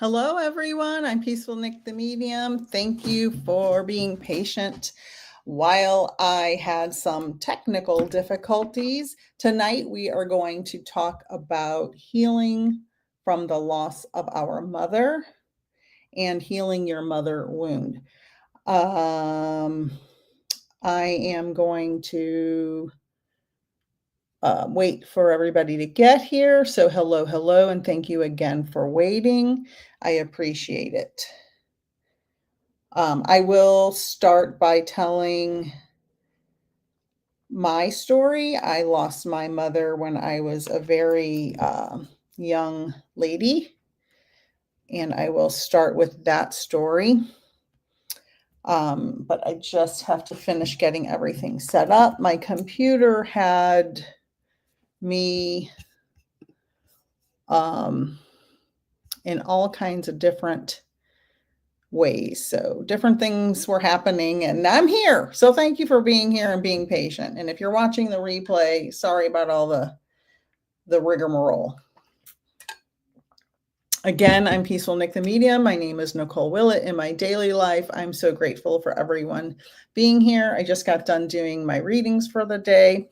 Hello, everyone. I'm Peaceful Nick the Medium. Thank you for being patient while I had some technical difficulties. Tonight, we are going to talk about healing from the loss of our mother and healing your mother wound. I am going to wait for everybody to get here. So hello, and thank you again for waiting. I appreciate it. I will start by telling my story. I lost my mother when I was a very young lady, and I will start with that story. But I just have to finish getting everything set up. My computer had me in all kinds of different ways. So different things were happening, and I'm here. So thank you for being here and being patient. And if you're watching the replay, sorry about all the rigmarole. Again, I'm Peaceful Nick the Medium. My name is Nicole Willett. In my daily life, I'm so grateful for everyone being here. I just got done doing my readings for the day,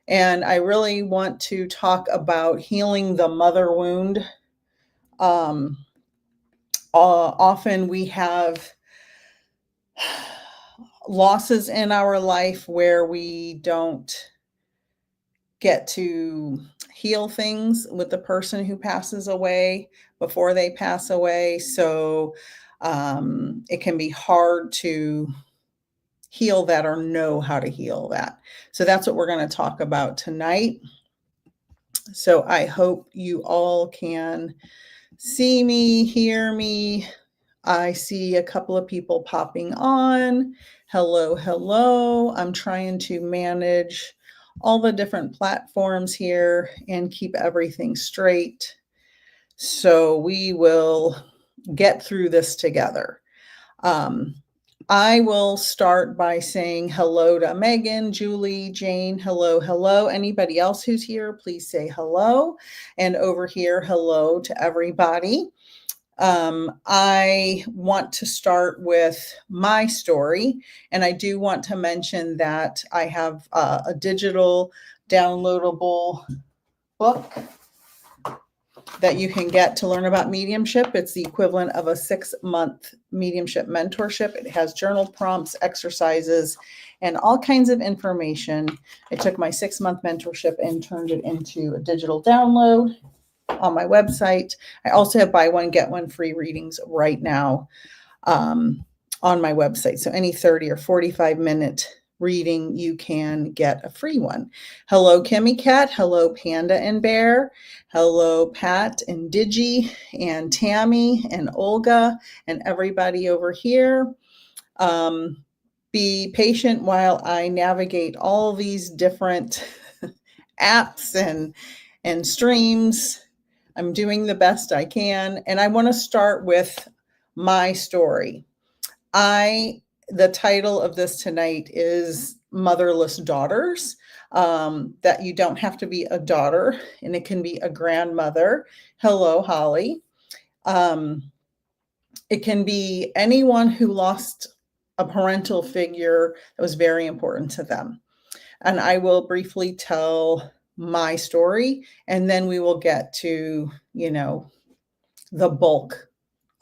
and I really want to talk about healing the mother wound. Often we have losses in our life where we don't get to heal things with the person who passes away before they pass away. So it can be hard to heal that or know how to heal that. So that's what we're going to talk about tonight. So I hope you all can see me, hear me. I see a couple of people popping on. Hello. I'm trying to manage all the different platforms here and keep everything straight. So we will get through this together. I will start by saying hello to Megan, Julie, Jane. Hello. Anybody else who's here, please say hello. And over here, hello to everybody. I want to start with my story, and I do want to mention that I have a digital downloadable book that you can get to learn about mediumship. It's the equivalent of a 6-month mediumship mentorship. It has journal prompts, exercises, and all kinds of information. I took my 6-month mentorship and turned it into a digital download on my website. I also have buy one, get one free readings right now on my website. So any 30 or 45-minute reading, you can get a free one. Hello, Kimmy Cat. Hello, Panda and Bear. Hello, Pat and Digi and Tammy and Olga and everybody over here. Be patient while I navigate all these different apps and streams. I'm doing the best I can. And I want to start with my story. The title of this tonight is Motherless Daughters, that you don't have to be a daughter, and it can be a grandmother. Hello, Holly. It can be anyone who lost a parental figure that was very important to them. And I will briefly tell my story, and then we will get to, the bulk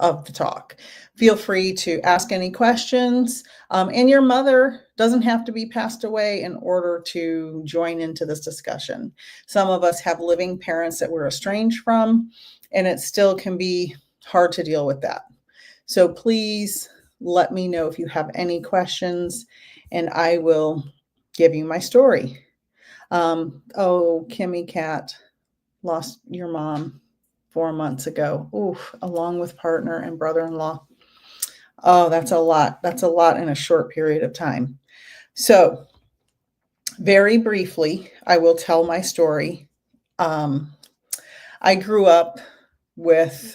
of the talk. Feel free to ask any questions. And your mother doesn't have to be passed away in order to join into this discussion. Some of us have living parents that we're estranged from, and it still can be hard to deal with that. So please let me know if you have any questions, and I will give you my story. Kimmy Cat lost your mom 4 months ago. Oof, along with partner and brother-in-law. Oh, that's a lot. That's a lot in a short period of time. So very briefly, I will tell my story. I grew up in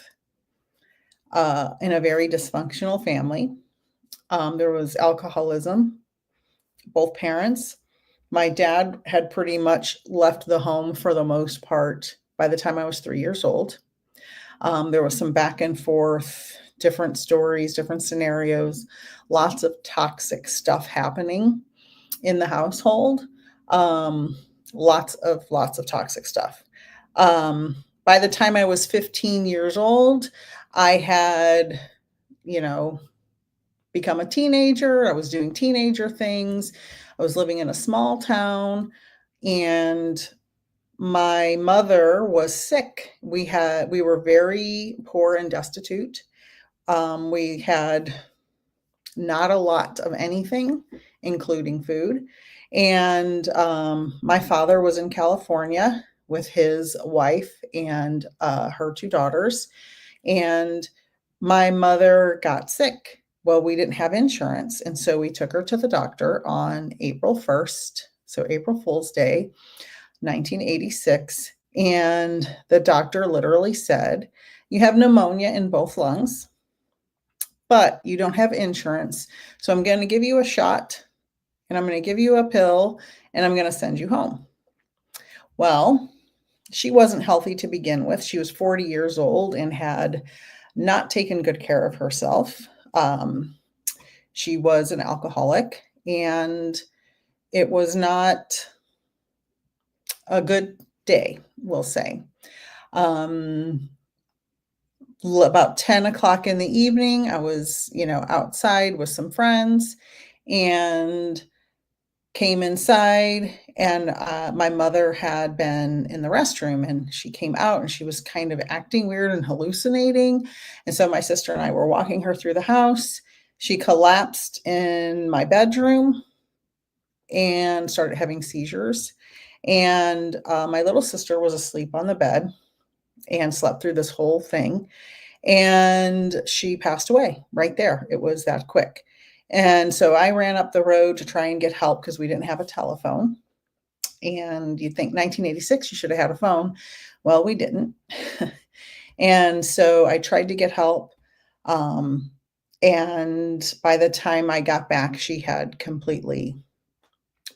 a very dysfunctional family. There was alcoholism, both parents. My dad had pretty much left the home for the most part by the time I was 3 years old. There was some back and forth, different stories, different scenarios, lots of toxic stuff happening in the household. Um, lots of toxic stuff. By the time I was 15 years old, I had, you know, become a teenager. I was doing teenager things. I was living in a small town, and my mother was sick. We were very poor and destitute. We had not a lot of anything, including food. And my father was in California with his wife and her two daughters. And my mother got sick. Well, we didn't have insurance. And so we took her to the doctor on April 1st. So April Fool's Day, 1986. And the doctor literally said, "You have pneumonia in both lungs, but you don't have insurance. So I'm going to give you a shot, and I'm going to give you a pill, and I'm going to send you home." Well, she wasn't healthy to begin with. She was 40 years old and had not taken good care of herself. She was an alcoholic, and it was not a good day, we'll say. Um, about 10 o'clock in the evening, I was, outside with some friends and came inside, and my mother had been in the restroom, and she came out and she was kind of acting weird and hallucinating. And so my sister and I were walking her through the house. She collapsed in my bedroom and started having seizures. And my little sister was asleep on the bed and slept through this whole thing. And she passed away right there. It was that quick. And so I ran up the road to try and get help because we didn't have a telephone. And you'd think 1986, you should have had a phone. Well, we didn't. And so I tried to get help. And by the time I got back, she had completely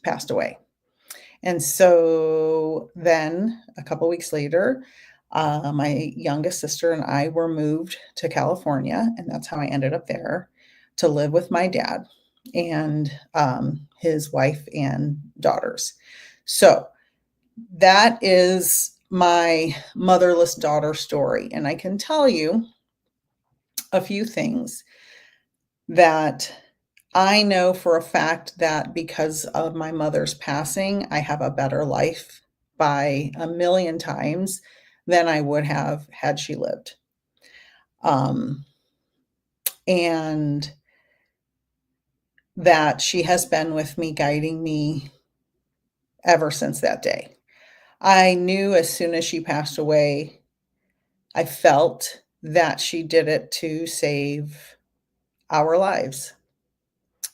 passed away. And so then a couple weeks later, my youngest sister and I were moved to California, and that's how I ended up there to live with my dad and his wife and daughters. So that is my motherless daughter story. And I can tell you a few things that I know for a fact that because of my mother's passing, I have a better life by a million times than I would have had she lived. And that she has been with me, guiding me ever since that day. I knew as soon as she passed away, I felt that she did it to save our lives.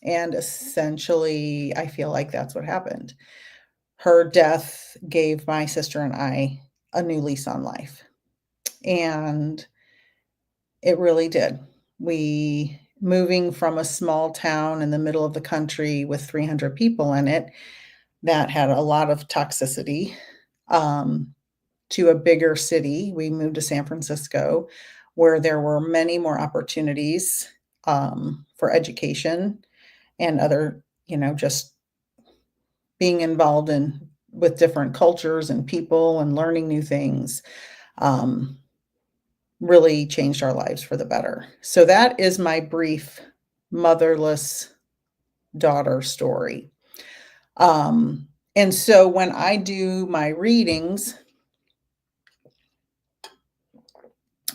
And essentially, I feel like that's what happened. Her death gave my sister and I a new lease on life. And it really did. We moving from a small town in the middle of the country with 300 people in it that had a lot of toxicity, to a bigger city. We moved to San Francisco, where there were many more opportunities for education and other, just being involved with different cultures and people and learning new things. Really changed our lives for the better. So that is my brief motherless daughter story. And so when I do my readings,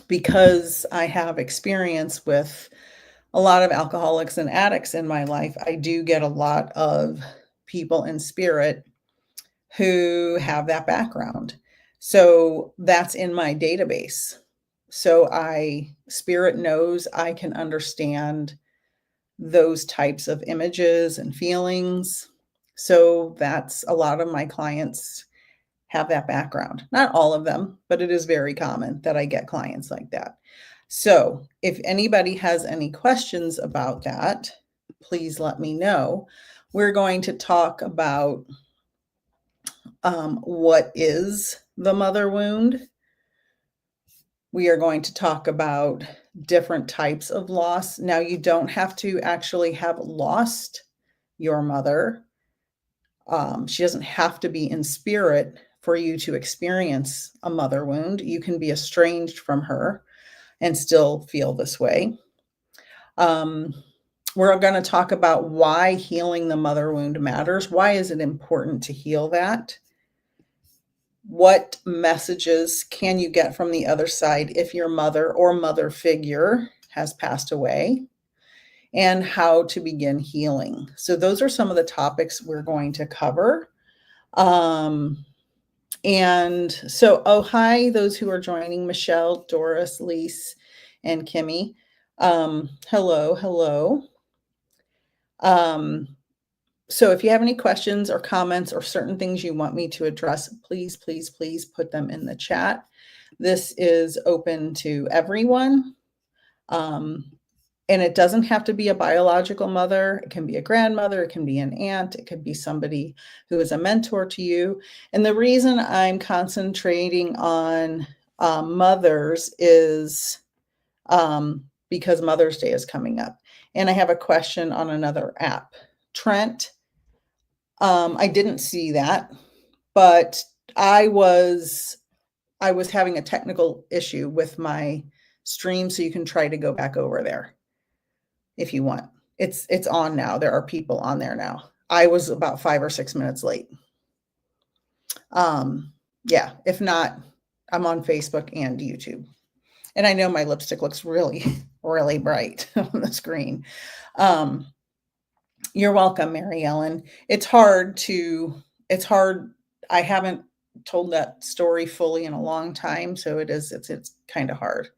because I have experience with a lot of alcoholics and addicts in my life, I do get a lot of people in spirit who have that background. So that's in my database. So spirit knows I can understand those types of images and feelings. So that's a lot of my clients have that background. Not all of them, but it is very common that I get clients like that. So if anybody has any questions about that, please let me know. We're going to talk about what is the mother wound, We are going to talk about different types of loss. Now, you don't have to actually have lost your mother. She doesn't have to be in spirit for you to experience a mother wound. You can be estranged from her and still feel this way. Um, we're going to talk about why healing the mother wound matters. Why is it important to heal that? What messages can you get from the other side if your mother or mother figure has passed away? And how to begin healing. So, those are some of the topics we're going to cover. And so, oh, hi, those who are joining Michelle, Doris, Lise, and Kimmy. Hello, hello. So if you have any questions or comments or certain things you want me to address, please, please, please put them in the chat. This is open to everyone. And it doesn't have to be a biological mother. It can be a grandmother. It can be an aunt. It could be somebody who is a mentor to you. And the reason I'm concentrating on mothers is because Mother's Day is coming up. And I have a question on another app. Trent, I didn't see that, but I was having a technical issue with my stream, so you can try to go back over there if you want. It's on now. There are people on there now. I was about 5 or 6 minutes late. Yeah, if not, I'm on Facebook and YouTube. And I know my lipstick looks really, really bright on the screen. You're welcome, Mary Ellen. It's hard. I haven't told that story fully in a long time, so it's kind of hard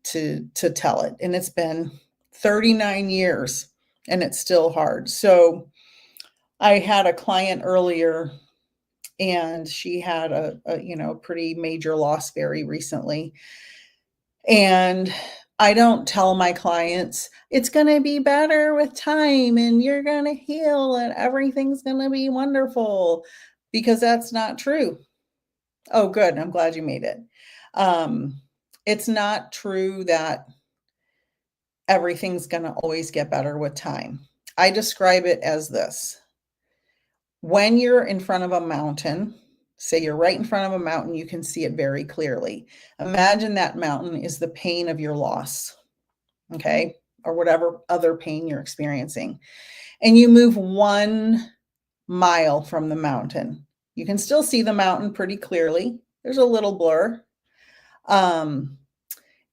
to tell it. And it's been 39 years and it's still hard. So I had a client earlier and she had a pretty major loss very recently. And I don't tell my clients it's going to be better with time and you're going to heal and everything's going to be wonderful, because that's not true. Oh, good. I'm glad you made it. It's not true that everything's going to always get better with time. I describe it as this. When you're in front of a mountain, say you're right in front of a mountain, you can see it very clearly. Imagine that mountain is the pain of your loss, okay, or whatever other pain you're experiencing. And you move 1 mile from the mountain. You can still see the mountain pretty clearly. There's a little blur.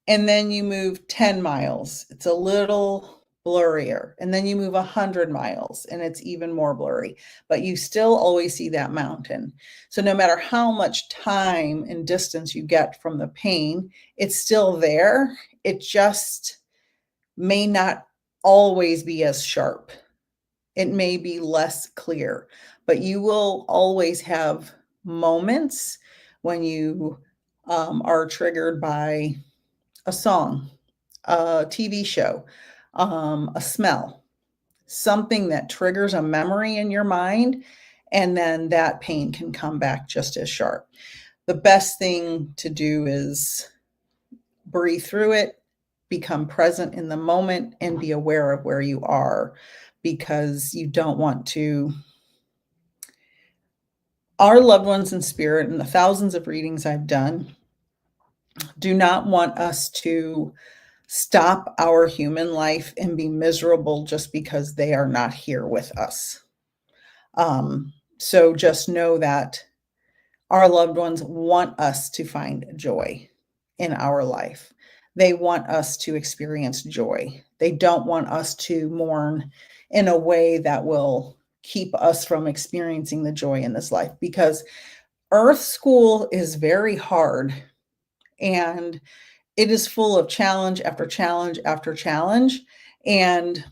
And then you move 10 miles. It's a little blurrier. And then you move 100 miles and it's even more blurry, but you still always see that mountain. So no matter how much time and distance you get from the pain, it's still there. It just may not always be as sharp. It may be less clear, but you will always have moments when you are triggered by a song, a TV show, a smell, something that triggers a memory in your mind, and then that pain can come back just as sharp. The best thing to do is breathe through it, become present in the moment, and be aware of where you are, because you don't want to. Our loved ones in spirit, and the thousands of readings I've done, do not want us to stop our human life and be miserable just because they are not here with us. So just know that our loved ones want us to find joy in our life. They want us to experience joy. They don't want us to mourn in a way that will keep us from experiencing the joy in this life, because Earth School is very hard and it is full of challenge after challenge after challenge. And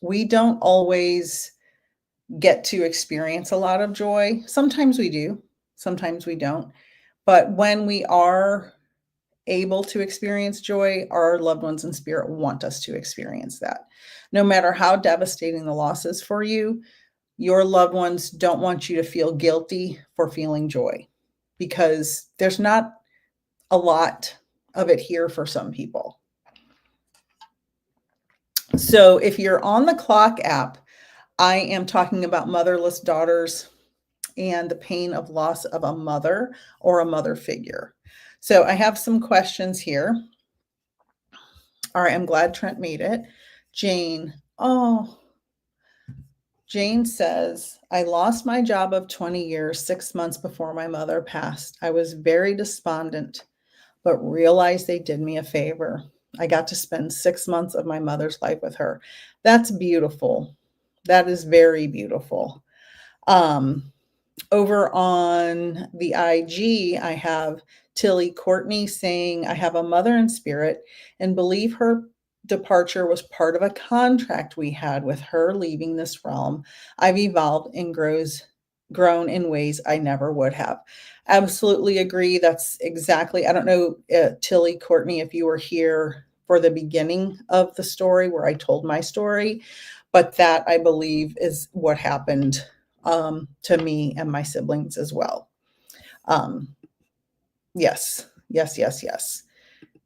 we don't always get to experience a lot of joy. Sometimes we do, sometimes we don't. But when we are able to experience joy, our loved ones in spirit want us to experience that. No matter how devastating the loss is for you, your loved ones don't want you to feel guilty for feeling joy, because there's not a lot of it here for some people. So if you're on the Clock app, I am talking about motherless daughters and the pain of loss of a mother or a mother figure. So I have some questions here. All right, I'm glad Trent made it. Jane, oh, Jane says, I lost my job of 20 years 6 months before my mother passed. I was very despondent, but realized they did me a favor. I got to spend 6 months of my mother's life with her. That's beautiful. That is very beautiful. Over on the IG, I have Tilly Courtney saying, I have a mother in spirit and believe her departure was part of a contract we had with her leaving this realm. I've evolved and grown in ways I never would have. Absolutely agree. That's exactly, I don't know, Tilly Courtney, if you were here for the beginning of the story where I told my story, but that I believe is what happened to me and my siblings as well. Yes.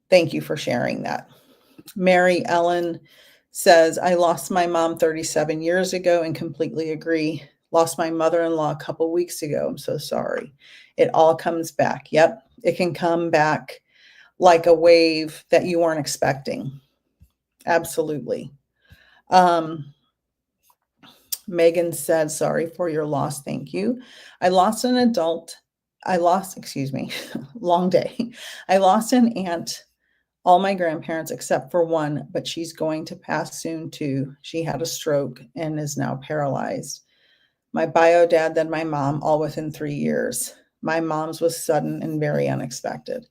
Thank you for sharing that. Mary Ellen says, I lost my mom 37 years ago and completely agree. Lost my mother-in-law a couple weeks ago. I'm so sorry. It all comes back. Yep. It can come back like a wave that you weren't expecting. Absolutely. Megan said, sorry for your loss. Thank you. Long day. I lost an aunt, all my grandparents except for one, but she's going to pass soon too. She had a stroke and is now paralyzed. My bio dad, then my mom, all within 3 years. My mom's was sudden and very unexpected.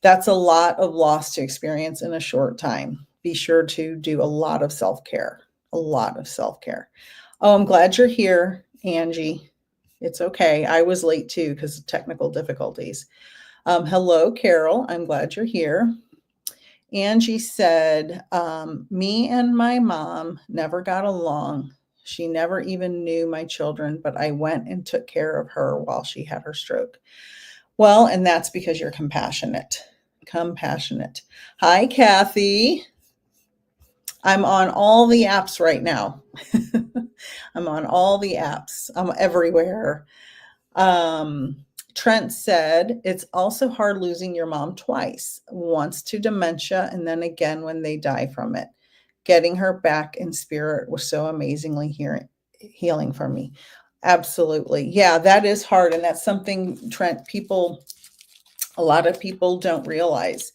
That's a lot of loss to experience in a short time. Be sure to do a lot of self-care. Oh, I'm glad you're here, Angie. It's okay. I was late too because of technical difficulties. Hello, Carol. I'm glad you're here. Angie said, me and my mom never got along. She never even knew my children, but I went and took care of her while she had her stroke. Well, and that's because you're compassionate. Hi, Kathy. I'm on all the apps right now. I'm on all the apps. I'm everywhere. Trent said, it's also hard losing your mom twice, once to dementia and then again when they die from it. Getting her back in spirit was so amazingly healing for me. Absolutely. Yeah, that is hard. And that's something, Trent, a lot of people don't realize.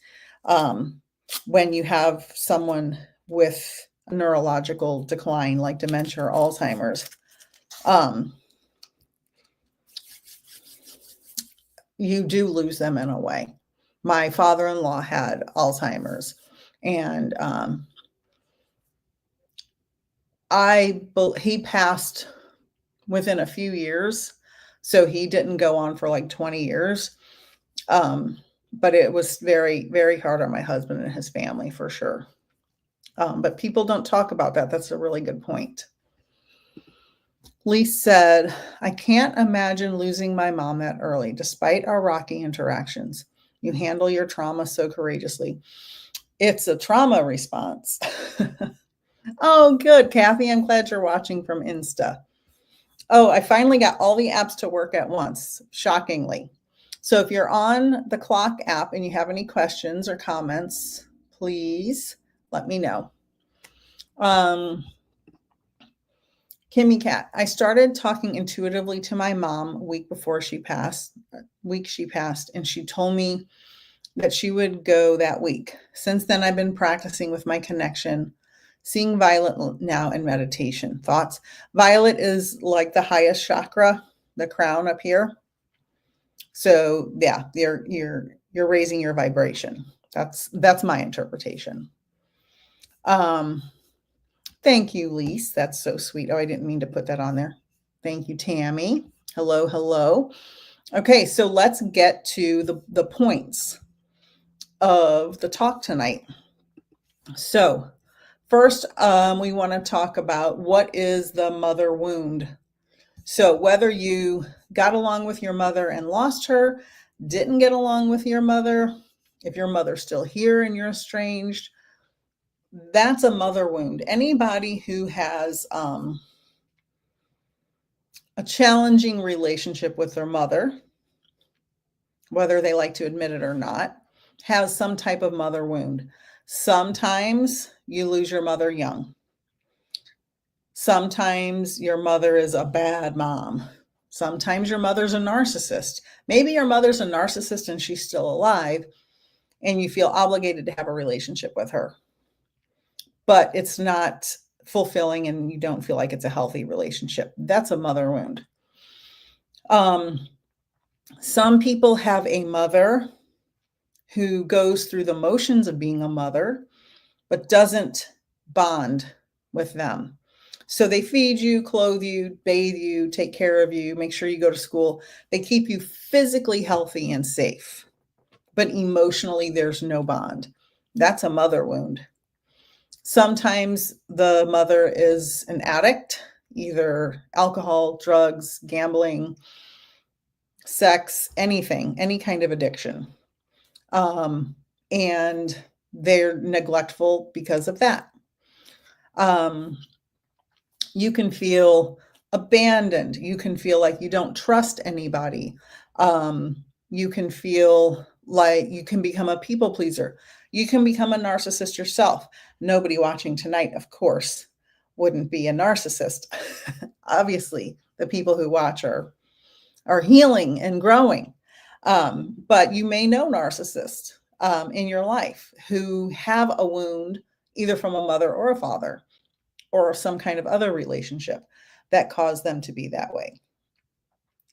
When you have someone with a neurological decline like dementia or Alzheimer's, you do lose them in a way. My father-in-law had Alzheimer's, and he passed within a few years, so he didn't go on for like 20 years. But it was very, very hard on my husband and his family for sure. But people don't talk about that. That's a really good point. Lee said, I can't imagine losing my mom that early, despite our rocky interactions. You handle your trauma so courageously. It's a trauma response. Oh, good, Kathy. I'm glad you're watching from Insta. Oh, I finally got all the apps to work at once, shockingly. So if you're on the Clock app and you have any questions or comments, please let me know. Kimmy Cat, I started talking intuitively to my mom a week she passed, and she told me that she would go that week. Since then, I've been practicing with my connection, seeing Violet now in meditation. Thoughts? Violet is like the highest chakra, the crown up here. So yeah, you're raising your vibration. That's my interpretation. Thank you, Lise. That's so sweet. Oh, I didn't mean to put that on there. Thank you, Tammy. Hello. Okay, so let's get to the points of the talk tonight. So first, we want to talk about what is the mother wound. So whether you got along with your mother and lost her, didn't get along with your mother, if your mother's still here and you're estranged, that's a mother wound. Anybody who has a challenging relationship with their mother, whether they like to admit it or not, has some type of mother wound. Sometimes you lose your mother young. Sometimes your mother is a bad mom. Sometimes your mother's a narcissist. Maybe your mother's a narcissist and she's still alive and you feel obligated to have a relationship with her, but it's not fulfilling and you don't feel like it's a healthy relationship. That's a mother wound. Some people have a mother who goes through the motions of being a mother, but doesn't bond with them. So they feed you, clothe you, bathe you, take care of you, make sure you go to school. They keep you physically healthy and safe, but emotionally there's no bond. That's a mother wound. Sometimes the mother is an addict, either alcohol, drugs, gambling, sex, anything, any kind of addiction. And they're neglectful because of that. You can feel abandoned. You can feel like you don't trust anybody. You can feel like you can become a people pleaser. You can become a narcissist yourself. Nobody watching tonight, of course, wouldn't be a narcissist. Obviously, the people who watch are healing and growing. But you may know narcissists in your life who have a wound either from a mother or a father or some kind of other relationship that caused them to be that way.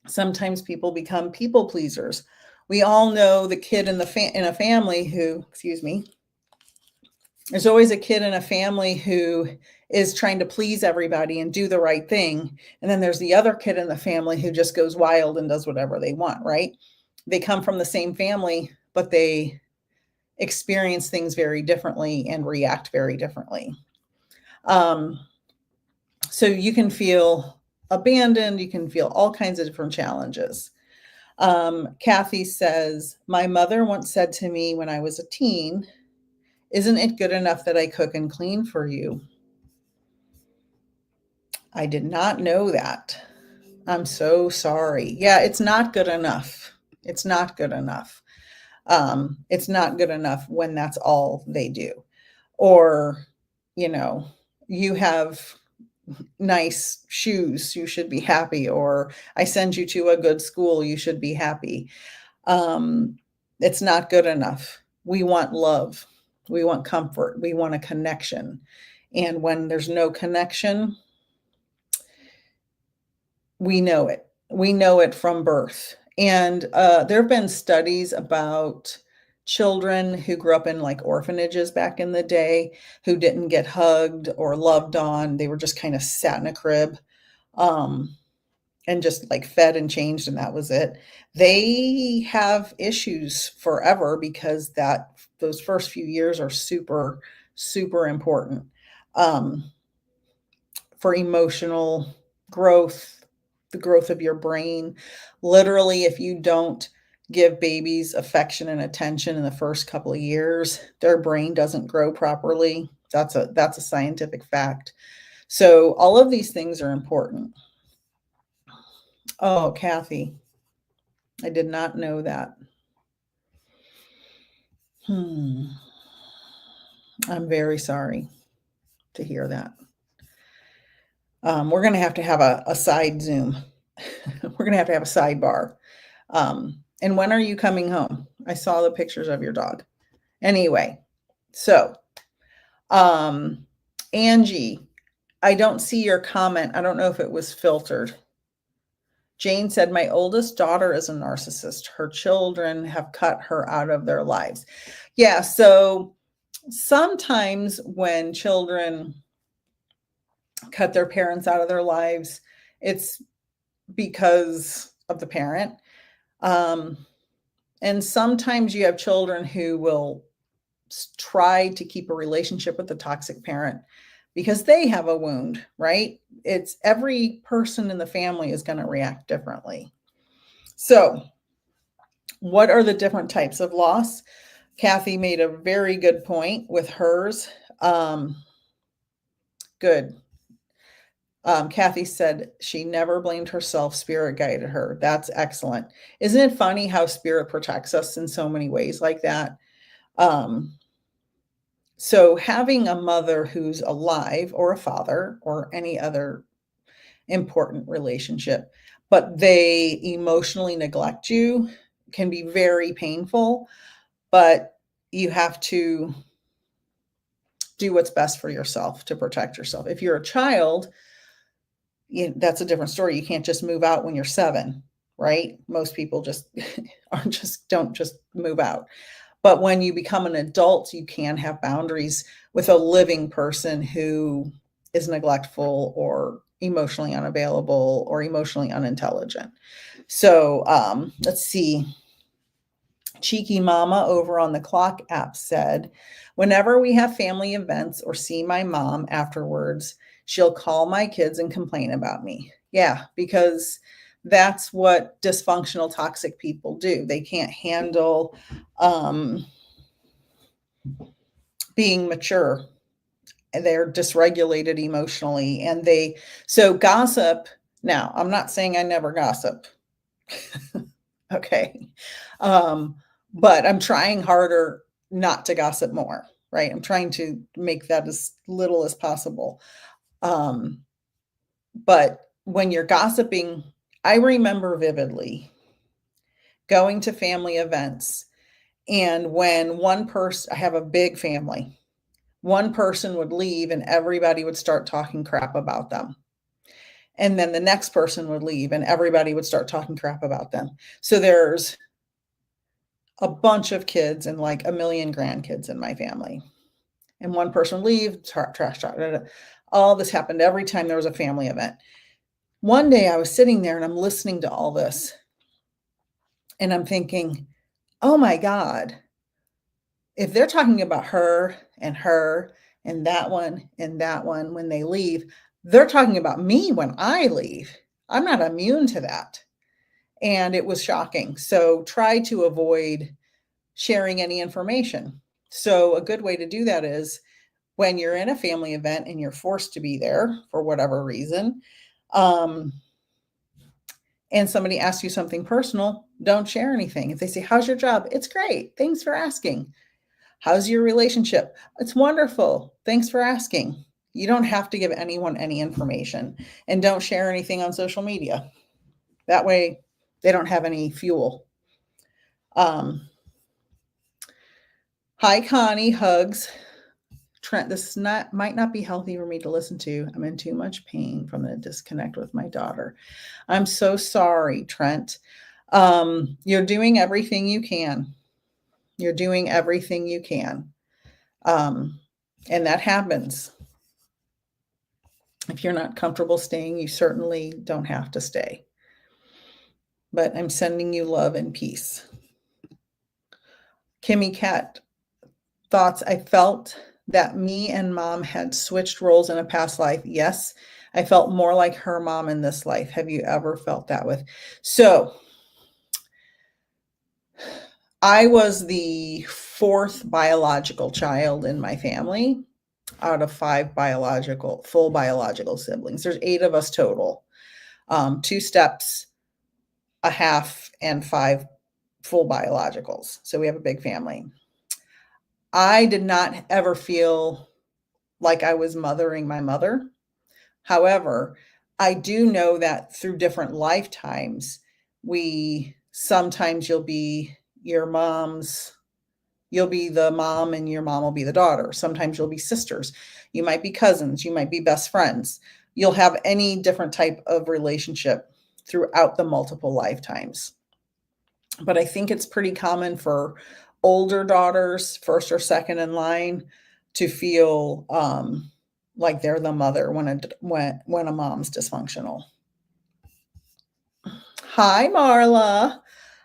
Sometimes people become people pleasers. We all know the kid in a family who, there's always a kid in a family who is trying to please everybody and do the right thing. And then there's the other kid in the family who just goes wild and does whatever they want, right? They come from the same family, but they experience things very differently and react very differently. So you can feel abandoned. You can feel all kinds of different challenges. Kathy says, my mother once said to me when I was a teen, isn't it good enough that I cook and clean for you? I did not know that. I'm so sorry. Yeah, it's not good enough. It's not good enough. It's not good enough when that's all they do. Or, you have nice shoes, you should be happy. Or I send you to a good school, you should be happy. It's not good enough. We want love. We want comfort. We want a connection. And when there's no connection, we know it. We know it from birth. And there have been studies about children who grew up in like orphanages back in the day who didn't get hugged or loved on. They were just kind of sat in a crib and just like fed and changed, and that was it. They have issues forever because those first few years are super, super important for emotional growth, the growth of your brain. Literally, if you don't give babies affection and attention in the first couple of years, their brain doesn't grow properly. That's a scientific fact. So all of these things are important. Oh, Kathy, I did not know that. I'm very sorry to hear that. We're going to have a side Zoom. We're going to have a sidebar. And when are you coming home? I saw the pictures of your dog. Anyway, so Angie, I don't see your comment. I don't know if it was filtered. Jane said, my oldest daughter is a narcissist. Her children have cut her out of their lives. Yeah, so sometimes when children cut their parents out of their lives, it's because of the parent. And sometimes you have children who will try to keep a relationship with the toxic parent because they have a wound, right? It's every person in the family is going to react differently. So What are the different types of loss? Kathy made a very good point with hers. Good. Kathy said she never blamed herself, spirit guided her. That's excellent. Isn't it funny how spirit protects us in so many ways like that? Um, so having a mother who's alive, or a father, or any other important relationship, but they emotionally neglect you, can be very painful, but you have to do what's best for yourself to protect yourself. If you're a child, that's a different story. You can't just move out when you're 7, right? Most people just don't just move out. But when you become an adult, you can have boundaries with a living person who is neglectful or emotionally unavailable or emotionally unintelligent. So let's see. Cheeky Mama over on the Clock app said, whenever we have family events or see my mom afterwards, she'll call my kids and complain about me. Yeah, because that's what dysfunctional, toxic people do. They can't handle being mature. They're dysregulated emotionally. And so gossip. Now, I'm not saying I never gossip. Okay. But I'm trying harder not to gossip more, right? I'm trying to make that as little as possible. But when you're gossiping, I remember vividly going to family events. And when one person, I have a big family, one person would leave and everybody would start talking crap about them. And then the next person would leave and everybody would start talking crap about them. So there's a bunch of kids and like a million grandkids in my family. And one person would leave, trash talk. All this happened every time there was a family event. One day I was sitting there and I'm listening to all this. And I'm thinking, oh my God, if they're talking about her and that one when they leave, they're talking about me when I leave. I'm not immune to that. And it was shocking. So try to avoid sharing any information. So a good way to do that is when you're in a family event and you're forced to be there for whatever reason, and somebody asks you something personal, don't share anything. If they say, how's your job? It's great. Thanks for asking. How's your relationship? It's wonderful. Thanks for asking. You don't have to give anyone any information, and don't share anything on social media. That way they don't have any fuel. Hi, Connie. Hugs. Trent, this might not be healthy for me to listen to. I'm in too much pain from the disconnect with my daughter. I'm so sorry, Trent. You're doing everything you can. You're doing everything you can. And that happens. If you're not comfortable staying, you certainly don't have to stay. But I'm sending you love and peace. Kimmy Cat, thoughts. I felt that me and mom had switched roles in a past life. Yes, I felt more like her mom in this life. Have you ever felt that with? So I was the 4th biological child in my family out of 5 full biological siblings. There's 8 of us total. 2 steps, a half, and 5 full biologicals. So we have a big family. I did not ever feel like I was mothering my mother. However, I do know that through different lifetimes, sometimes you'll be the mom and your mom will be the daughter. Sometimes you'll be sisters. You might be cousins. You might be best friends. You'll have any different type of relationship throughout the multiple lifetimes. But I think it's pretty common for older daughters, first or second in line, to feel like they're the mother when a mom's dysfunctional. Hi, Marla.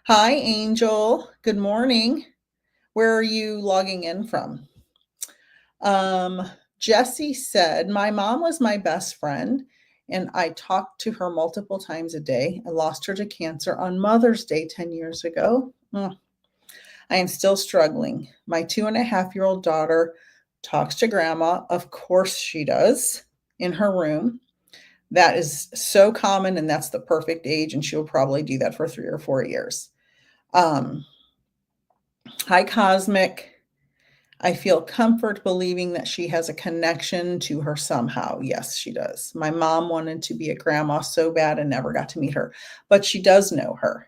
Hi, Angel. Good morning. Where are you logging in from? Jessie said, my mom was my best friend, and I talked to her multiple times a day. I lost her to cancer on Mother's Day 10 years ago. I am still struggling. My 2.5-year-old daughter talks to grandma. Of course she does, in her room. That is so common, and that's the perfect age, and she'll probably do that for 3 or 4 years. Um, Hi, Cosmic. I feel comfort believing that she has a connection to her somehow. Yes, she does. My mom wanted to be a grandma so bad and never got to meet her, but she does know her.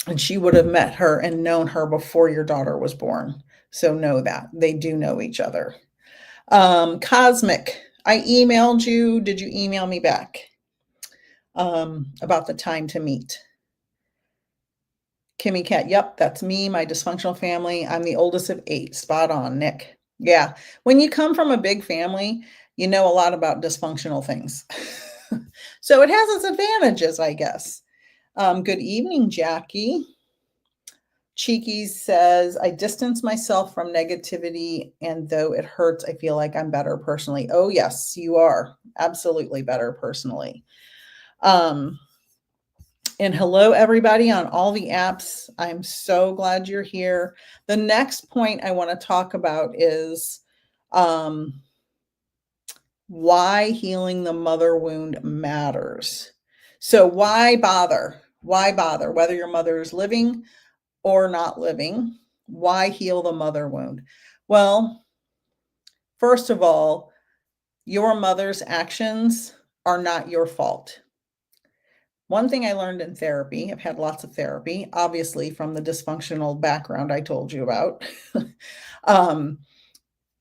And she would have met her and known her before your daughter was born. So know that. They do know each other. Cosmic, I emailed you. Did you email me back about the time to meet? Kimmy Cat, yep, that's me, my dysfunctional family. I'm the oldest of 8. Spot on, Nick. Yeah. When you come from a big family, you know a lot about dysfunctional things. So it has its advantages, I guess. Good evening, Jackie. Cheeky says, I distance myself from negativity, and though it hurts, I feel like I'm better personally. Oh, yes, you are absolutely better personally. And hello, everybody on all the apps. I'm so glad you're here. The next point I want to talk about is why healing the mother wound matters. So why bother? Why bother? Whether your mother is living or not living, why heal the mother wound? Well, first of all, your mother's actions are not your fault. One thing I learned in therapy, I've had lots of therapy, obviously from the dysfunctional background I told you about,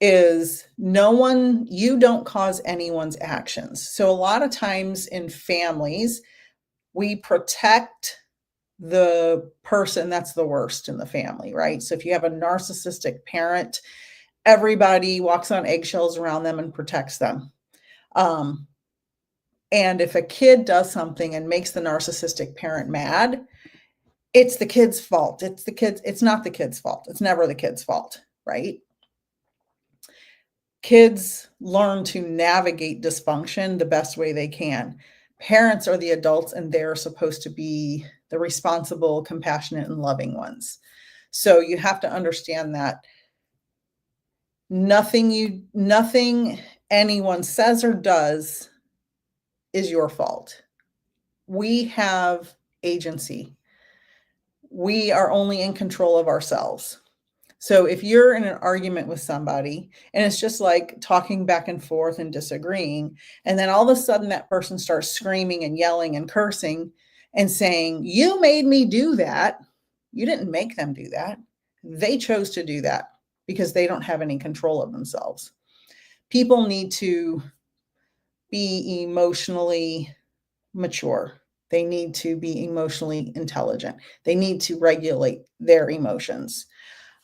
is you don't cause anyone's actions. So a lot of times in families, we protect the person that's the worst in the family, right? So if you have a narcissistic parent, everybody walks on eggshells around them and protects them. And if a kid does something and makes the narcissistic parent mad, it's the kid's fault. It's not the kid's fault. It's never the kid's fault, right? Kids learn to navigate dysfunction the best way they can. Parents are the adults, and they're supposed to be the responsible, compassionate, and loving ones. So you have to understand that nothing anyone says or does is your fault. We have agency. We are only in control of ourselves. So if you're in an argument with somebody and it's just like talking back and forth and disagreeing, and then all of a sudden that person starts screaming and yelling and cursing and saying, you made me do that. You didn't make them do that. They chose to do that because they don't have any control of themselves. People need to be emotionally mature. They need to be emotionally intelligent. They need to regulate their emotions.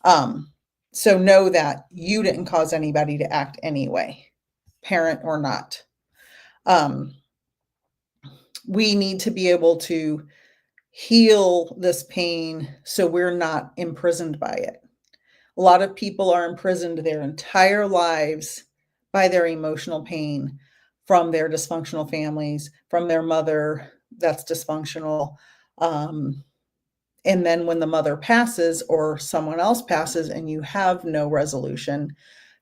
So know that you didn't cause anybody to act anyway, parent or not. We need to be able to heal this pain so we're not imprisoned by it. A lot of people are imprisoned their entire lives by their emotional pain from their dysfunctional families, from their mother that's dysfunctional. And then when the mother passes or someone else passes and you have no resolution,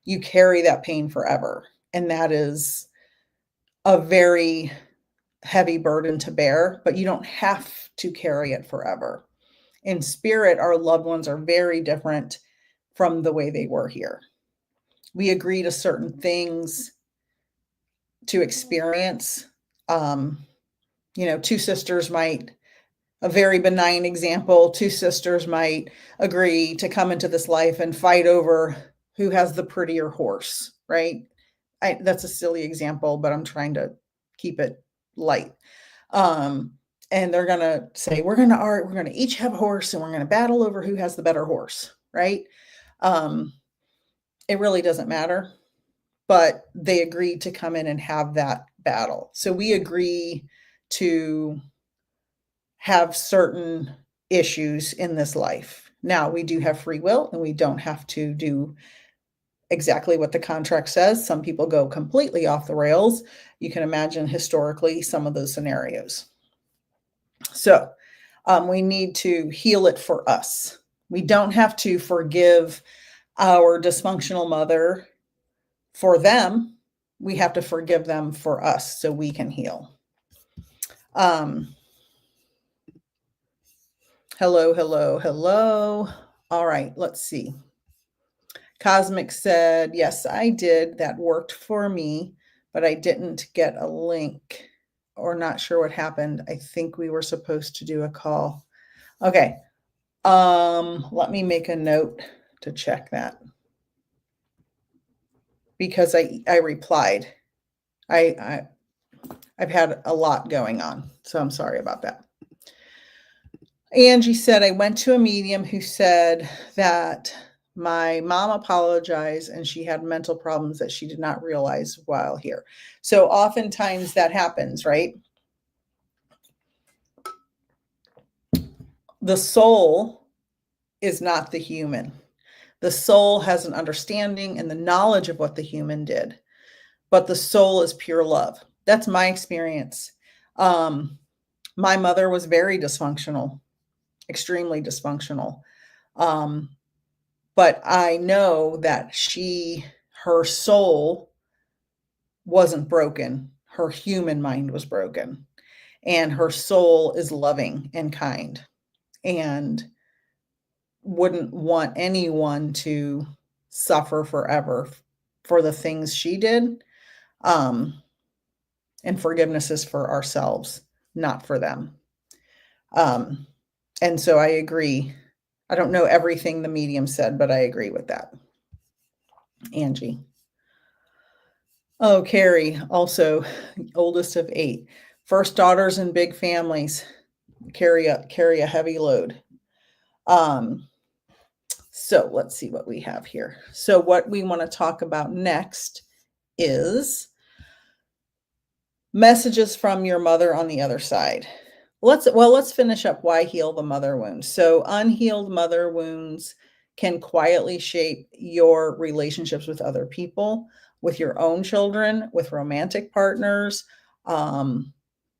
you carry that pain forever. And that is a very heavy burden to bear, but you don't have to carry it forever. In spirit, our loved ones are very different from the way they were here. We agree to certain things to experience. Two sisters might, a very benign example, two sisters might agree to come into this life and fight over who has the prettier horse, right? That's a silly example, but I'm trying to keep it light. And they're going to say, we're going to each have a horse and we're going to battle over who has the better horse, right? It really doesn't matter, but they agreed to come in and have that battle. So we agree to have certain issues in this life. Now, we do have free will and we don't have to do exactly what the contract says. Some people go completely off the rails. You can imagine historically some of those scenarios. So We need to heal it for us. We don't have to forgive our dysfunctional mother for them. We have to forgive them for us so we can heal. Hello, hello, hello. All right, let's see. Cosmic said, yes, I did. That worked for me, but I didn't get a link or not sure what happened. I think we were supposed to do a call. Okay. Let me make a note to check that because I replied. I've had a lot going on, so I'm sorry about that. Angie said, I went to a medium who said that my mom apologized and she had mental problems that she did not realize while here. So oftentimes that happens, right? The soul is not the human. The soul has an understanding and the knowledge of what the human did, but the soul is pure love. That's my experience. My mother was very dysfunctional, extremely dysfunctional. But I know that her soul wasn't broken. Her human mind was broken. And her soul is loving and kind and wouldn't want anyone to suffer forever for the things she did. And forgiveness is for ourselves, not for them. And so I agree. I don't know everything the medium said, but I agree with that. Angie. Oh, Carrie, also oldest of 8. First daughters in big families carry a heavy load. So let's see what we have here. So what we want to talk about next is messages from your mother on the other side. Let's finish up why heal the mother wounds. So unhealed mother wounds can quietly shape your relationships with other people, with your own children, with romantic partners,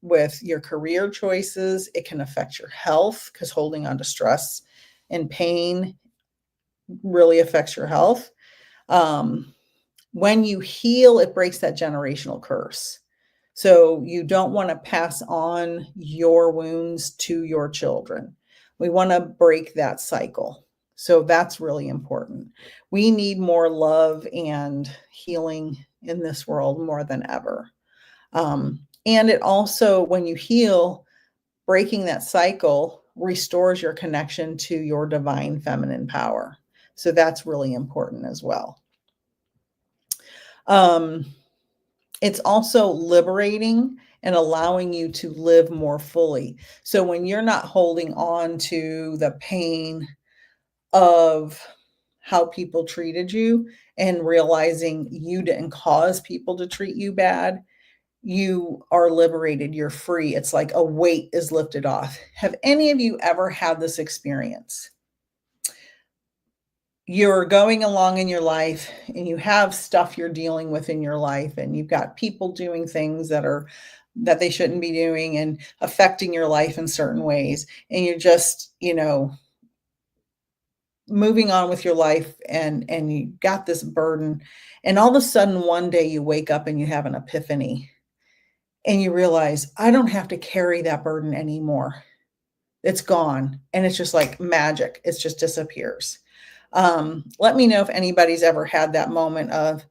with your career choices. It can affect your health because holding on to stress and pain really affects your health. When you heal, it breaks that generational curse. So you don't want to pass on your wounds to your children. We want to break that cycle. So that's really important. We need more love and healing in this world more than ever. And it also, when you heal, breaking that cycle restores your connection to your divine feminine power. So that's really important as well. It's also liberating and allowing you to live more fully. So when you're not holding on to the pain of how people treated you and realizing you didn't cause people to treat you bad, you are liberated, you're free. It's like a weight is lifted off. Have any of you ever had this experience? You're going along in your life and you have stuff you're dealing with in your life, and you've got people doing things that they shouldn't be doing and affecting your life in certain ways, and you're just moving on with your life, and you got this burden, and all of a sudden one day you wake up and you have an epiphany and you realize, I don't have to carry that burden anymore. It's gone, and it's just like magic. It just disappears. Let me know if anybody's ever had that moment of,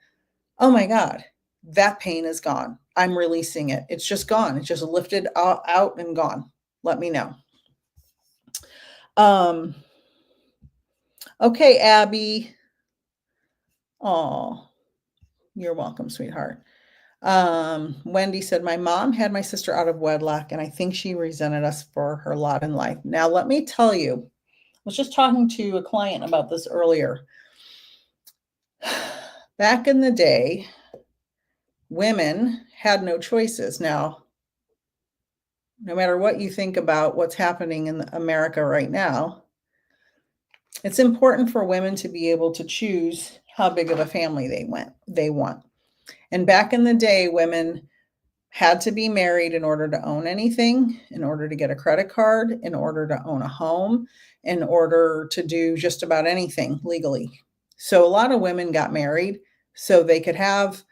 oh my God, that pain is gone. I'm releasing it. It's just gone. It's just lifted out and gone. Let me know. Okay, Abby. Oh, you're welcome, sweetheart. Wendy said, my mom had my sister out of wedlock, and I think she resented us for her lot in life. Now, let me tell you, I was just talking to a client about this earlier. Back in the day, women had no choices. Now, no matter what you think about what's happening in America right now, it's important for women to be able to choose how big of a family they want. And back in the day, women had to be married in order to own anything, in order to get a credit card, in order to own a home, in order to do just about anything legally. So a lot of women got married so they could have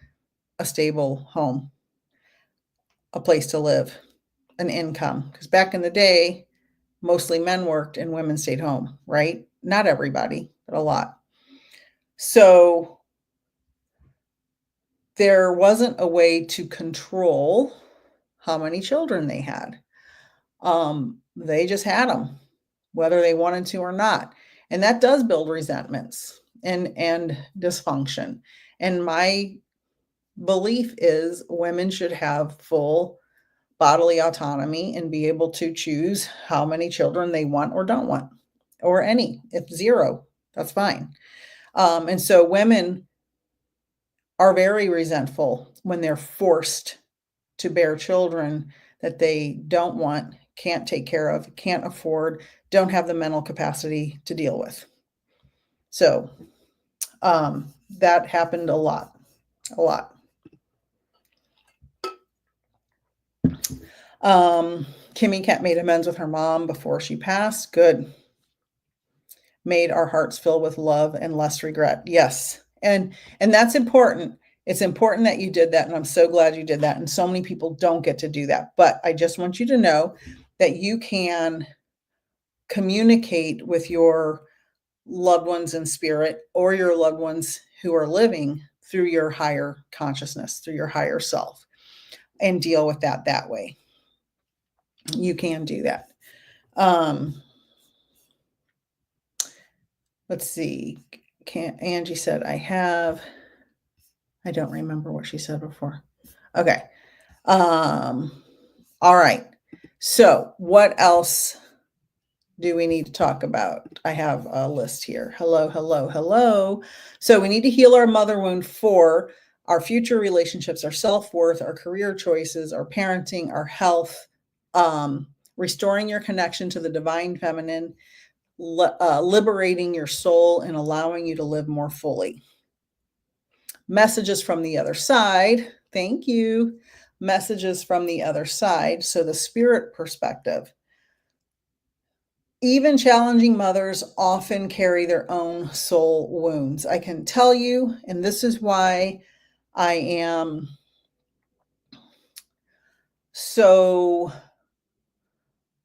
a stable home, a place to live, an income. Because back in the day, mostly men worked and women stayed home, right? Not everybody, but a lot. So there wasn't a way to control how many children they had. They just had them, whether they wanted to or not. And that does build resentments and dysfunction. And my belief is women should have full bodily autonomy and be able to choose how many children they want or don't want, or any. If zero, that's fine. And so women are very resentful when they're forced to bear children that they don't want, can't take care of, can't afford, don't have the mental capacity to deal with. So that happened a lot, a lot. Kimmy Cat made amends with her mom before she passed. Good. Made our hearts fill with love and less regret. Yes. And that's important. It's important that you did that. And I'm so glad you did that. And so many people don't get to do that. But I just want you to know that you can communicate with your loved ones in spirit or your loved ones who are living through your higher consciousness, through your higher self, and deal with that way. You can do that. Let's see. Angie said, I don't remember what she said before. Okay. All right. So what else do we need to talk about? I have a list here. Hello. So we need to heal our mother wound for our future relationships, our self-worth, our career choices, our parenting, our health, restoring your connection to the divine feminine, liberating your soul and allowing you to live more fully. Messages from the other side. Thank you. Messages from the other side. So the spirit perspective. Even challenging mothers often carry their own soul wounds. I can tell you, and this is why I am so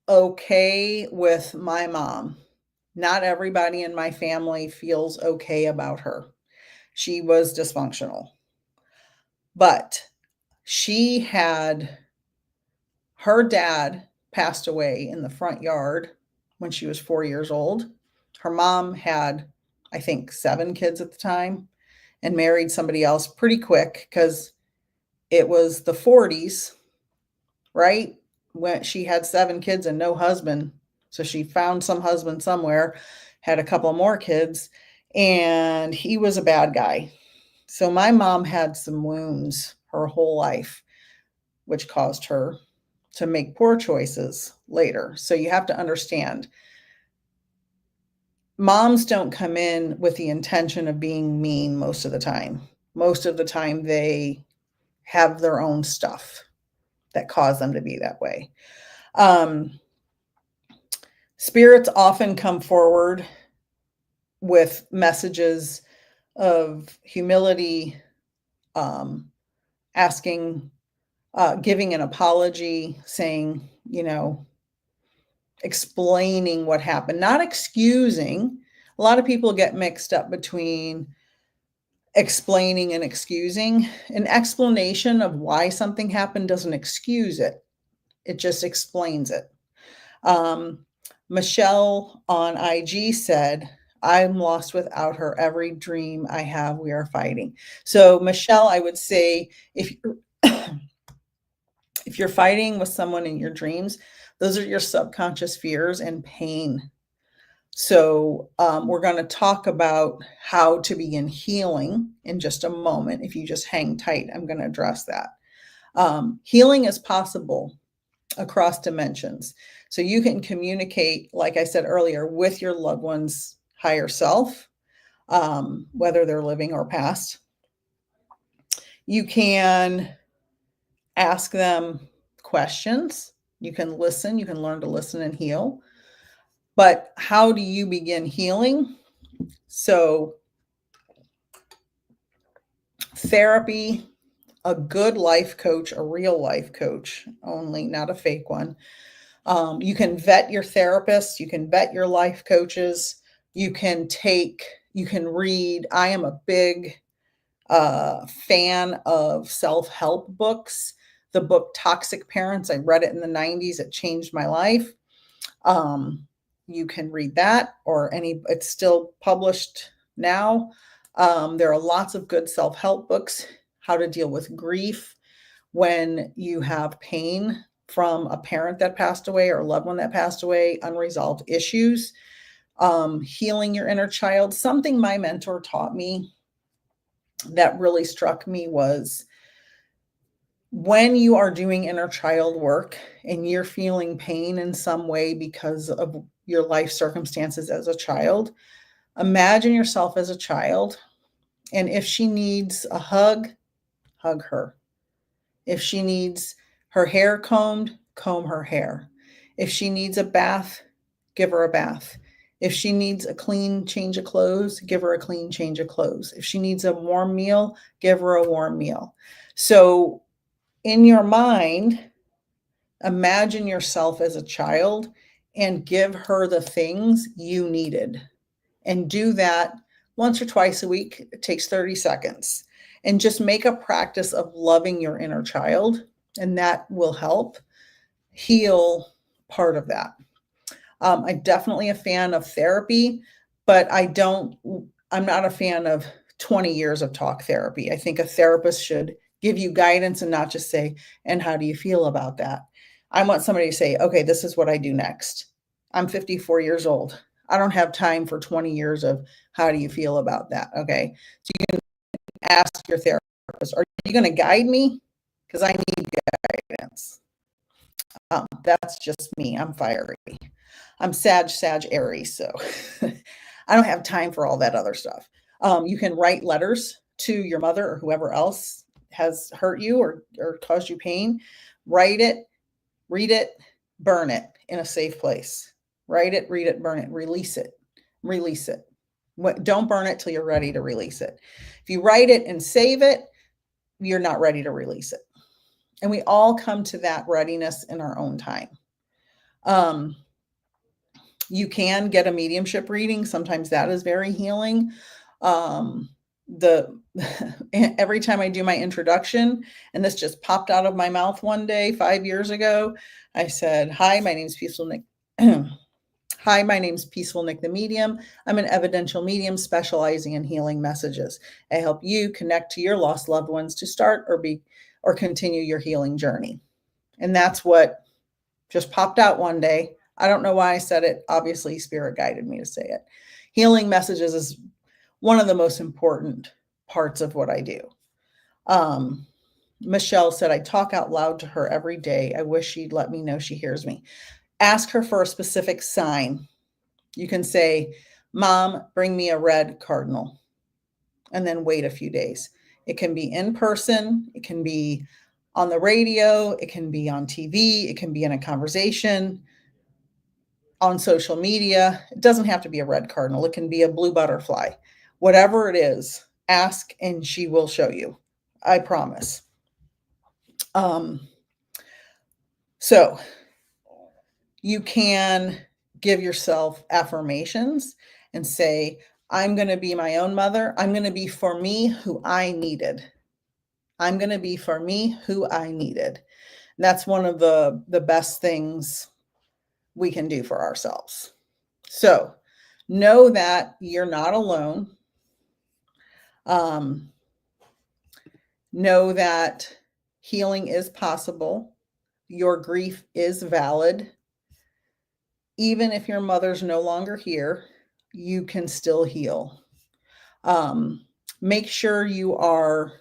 okay with my mom. Not everybody in my family feels okay about her. She was dysfunctional, but her dad passed away in the front yard when she was 4 years old. Her mom had, I think, 7 kids at the time and married somebody else pretty quick because it was the 40s, right? When she had 7 kids and no husband. So she found some husband somewhere, had a couple more kids, and he was a bad guy. So my mom had some wounds her whole life, which caused her to make poor choices later. So you have to understand, moms don't come in with the intention of being mean most of the time. Most of the time, they have their own stuff that cause them to be that way. Spirits often come forward with messages of humility, asking, giving an apology, saying, explaining what happened, not excusing. A lot of people get mixed up between explaining and excusing. An explanation of why something happened doesn't excuse it. It just explains it. Michelle on IG said, I'm lost without her. Every dream I have, we are fighting. So Michelle, I would say if you're fighting with someone in your dreams, those are your subconscious fears and pain. So we're going to talk about how to begin healing in just a moment. If you just hang tight, I'm going to address that. Healing is possible across dimensions. So you can communicate, like I said earlier, with your loved one's higher self, whether they're living or past. You can Ask them questions. You can listen, you can learn to listen and heal. But how do you begin healing? So, therapy, a good life coach, a real life coach only, not a fake one. You can vet your therapist, you can vet your life coaches, you can read. I am a big fan of self help books. The book Toxic Parents, I read it in the 90s, it changed my life. Um, you can read that, or it's still published now. There are lots of good self help books, how to deal with grief when you have pain from a parent that passed away or a loved one that passed away, unresolved issues, healing your inner child. Something my mentor taught me that really struck me was when you are doing inner child work and you're feeling pain in some way because of your life circumstances as a child, imagine yourself as a child. And if she needs a hug, hug her. If she needs her hair combed, comb her hair. If she needs a bath, give her a bath. If she needs a clean change of clothes, give her a clean change of clothes. If she needs a warm meal, give her a warm meal. So in your mind, imagine yourself as a child and give her the things you needed. And do that once or twice a week. It takes 30 seconds. And just make a practice of loving your inner child, and that will help heal part of that. I'm definitely a fan of therapy, but I'm not a fan of 20 years of talk therapy. I think a therapist should give you guidance and not just say, and how do you feel about that? I want somebody to say, okay, this is what I do next. I'm 54 years old. I don't have time for 20 years of how do you feel about that? Okay. So you can ask your therapist, are you going to guide me? Because I need guidance. That's just me. I'm fiery. I'm Sag Aries, so I don't have time for all that other stuff. You can write letters to your mother or whoever else has hurt you or caused you pain. Write it, read it, burn it in a safe place. Write it, read it, burn it, release it. Release it. Don't burn it till you're ready to release it. If you write it and save it, you're not ready to release it. And we all come to that readiness in our own time. You can get a mediumship reading. Sometimes that is very healing. The every time I do my introduction, and this just popped out of my mouth one day 5 years ago, I said, "Hi, my name's Peaceful Nick." Hi, my name's Peaceful Nick the Medium. I'm an evidential medium specializing in healing messages. I help you connect to your lost loved ones to start or continue your healing journey. And that's what just popped out one day. I don't know why I said it. Obviously, Spirit guided me to say it. Healing messages is one of the most important parts of what I do. Michelle said, I talk out loud to her every day. I wish she'd let me know she hears me. Ask her for a specific sign. You can say, Mom, bring me a red cardinal, and then wait a few days. It can be in person. It can be on the radio. It can be on TV. It can be in a conversation on social media. It doesn't have to be a red cardinal. It can be a blue butterfly. Whatever it is, ask and she will show you. I promise. So you can give yourself affirmations and say, I'm going to be my own mother. I'm going to be for me who I needed. I'm going to be for me who I needed. And that's one of the best things we can do for ourselves. So know that you're not alone. Know that healing is possible. Your grief is valid. Even if your mother's no longer here, you can still heal. Make sure you are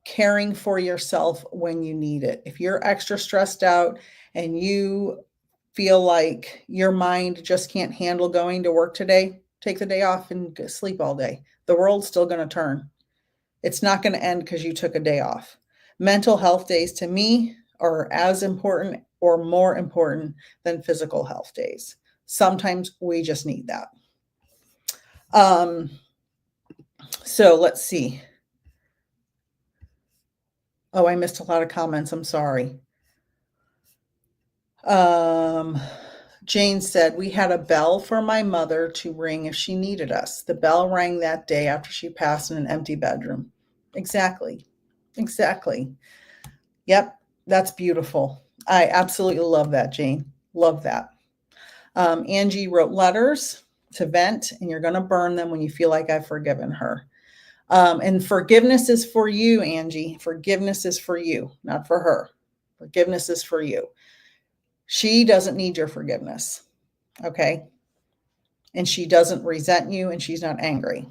caring for yourself when you need it. If you're extra stressed out and you feel like your mind just can't handle going to work today, take the day off and sleep all day. The world's still going to turn. It's not going to end because you took a day off. Mental health days to me are as important or more important than physical health days. Sometimes we just need that. So let's see. Oh, I missed a lot of comments. I'm sorry. Jane said, we had a bell for my mother to ring if she needed us. The bell rang that day after she passed in an empty bedroom. Exactly. Exactly. Yep. That's beautiful. I absolutely love that, Jane. Love that. Angie wrote letters to vent, and you're going to burn them when you feel like I've forgiven her. And forgiveness is for you, Angie. Forgiveness is for you, not for her. Forgiveness is for you. She doesn't need your forgiveness. Okay. And she doesn't resent you, and she's not angry.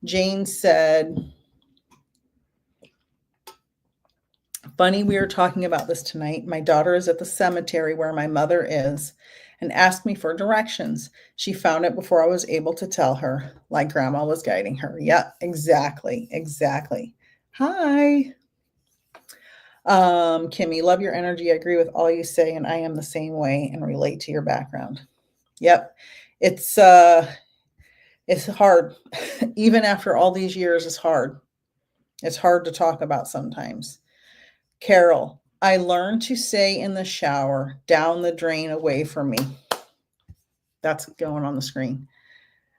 Jane said, funny, we were talking about this tonight. My daughter is at the cemetery where my mother is and asked me for directions. She found it before I was able to tell her, like grandma was guiding her. Yeah, exactly. Exactly. Hi. Kimmy, love your energy. I agree with all you say, and I am the same way and relate to your background. Yep. It's hard. Even after all these years, it's hard. It's hard to talk about sometimes. Carol, I learned to say in the shower, down the drain, away from me. That's going on the screen.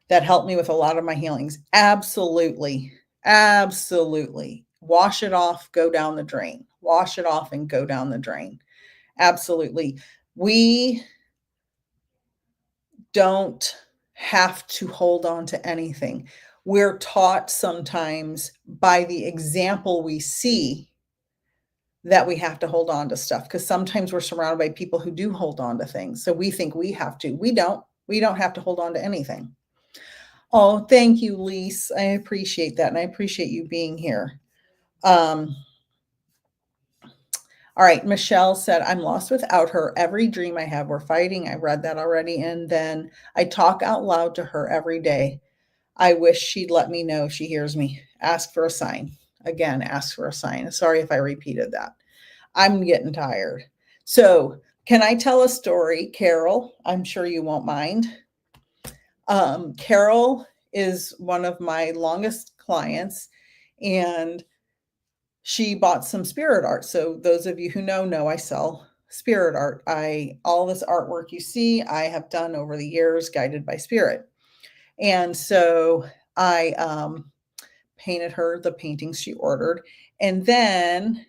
That helped me with a lot of my healings. Absolutely. Absolutely. Wash it off, go down the drain. Wash it off and go down the drain. Absolutely. We don't have to hold on to anything. We're taught sometimes by the example we see that we have to hold on to stuff, because sometimes we're surrounded by people who do hold on to things. So we think we have to. We don't. We don't have to hold on to anything. Oh, thank you, Lise. I appreciate that. And I appreciate you being here. All right. Michelle said, I'm lost without her. Every dream I have, we're fighting. I read that already. And then I talk out loud to her every day. I wish she'd let me know if she hears me. Ask for a sign. Again, ask for a sign. Sorry if I repeated that. I'm getting tired. So, can I tell a story, Carol? I'm sure you won't mind. Carol is one of my longest clients, and she bought some spirit art. So, those of you who know I sell spirit art. All this artwork you see, I have done over the years, guided by spirit. And so I painted her the paintings she ordered, and then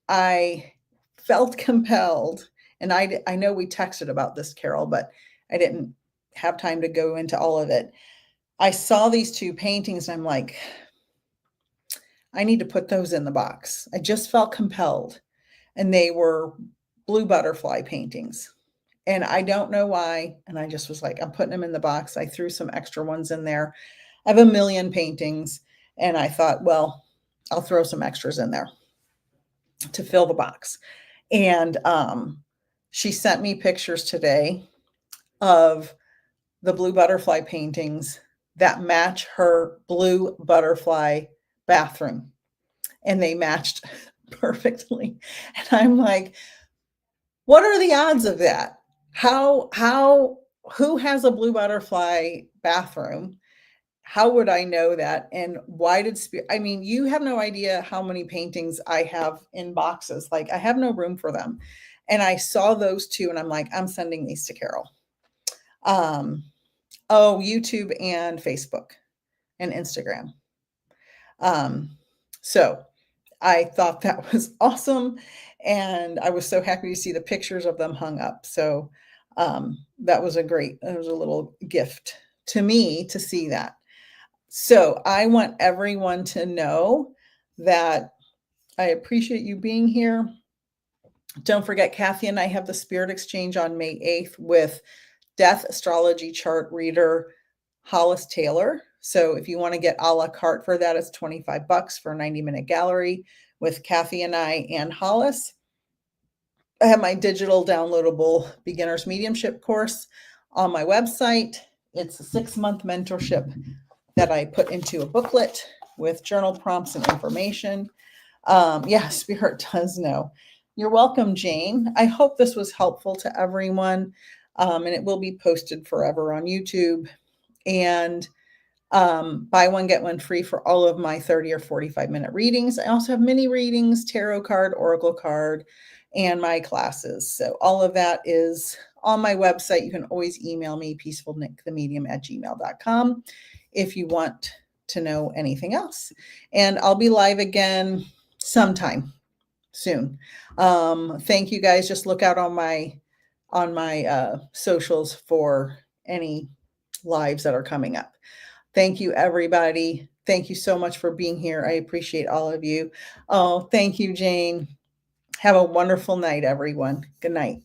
I felt compelled, and I know we texted about this, Carol, but I didn't have time to go into all of it. I saw these two paintings, and I'm like, I need to put those in the box. I just felt compelled. And they were blue butterfly paintings. And I don't know why. And I just was like, I'm putting them in the box. I threw some extra ones in there. I have a million paintings. And I thought, well, I'll throw some extras in there to fill the box. And she sent me pictures today of the blue butterfly paintings that match her blue butterfly bathroom. And they matched perfectly. And I'm like, what are the odds of that? Who has a blue butterfly bathroom? How would I know that? And why did I mean, you have no idea how many paintings I have in boxes. Like, I have no room for them. And I saw those two, and I'm like, I'm sending these to Carol. YouTube and Facebook and Instagram. So I thought that was awesome. And I was so happy to see the pictures of them hung up. So that was a little gift to me to see that. So I want everyone to know that I appreciate you being here. Don't forget, Kathy and I have the Spirit Exchange on May 8th with Death Astrology Chart Reader Hollis Taylor. So if you want to get a la carte for that, it's $25 for a 90-minute gallery with Kathy and I and Hollis. I have my digital downloadable beginner's mediumship course on my website. It's a 6-month mentorship that I put into a booklet with journal prompts and information. Yeah, Spirit does know. You're welcome, Jane. I hope this was helpful to everyone. And it will be posted forever on YouTube. And buy one, get one free for all of my 30 or 45-minute readings. I also have mini readings, tarot card, oracle card, and my classes. So all of that is on my website. You can always email me, peacefulnickthemedium@gmail.com, if you want to know anything else. And I'll be live again sometime soon. Thank you guys. Just look out on my socials for any lives that are coming up. Thank you, everybody. Thank you so much for being here. I appreciate all of you. Oh, thank you, Jane. Have a wonderful night, everyone. Good night.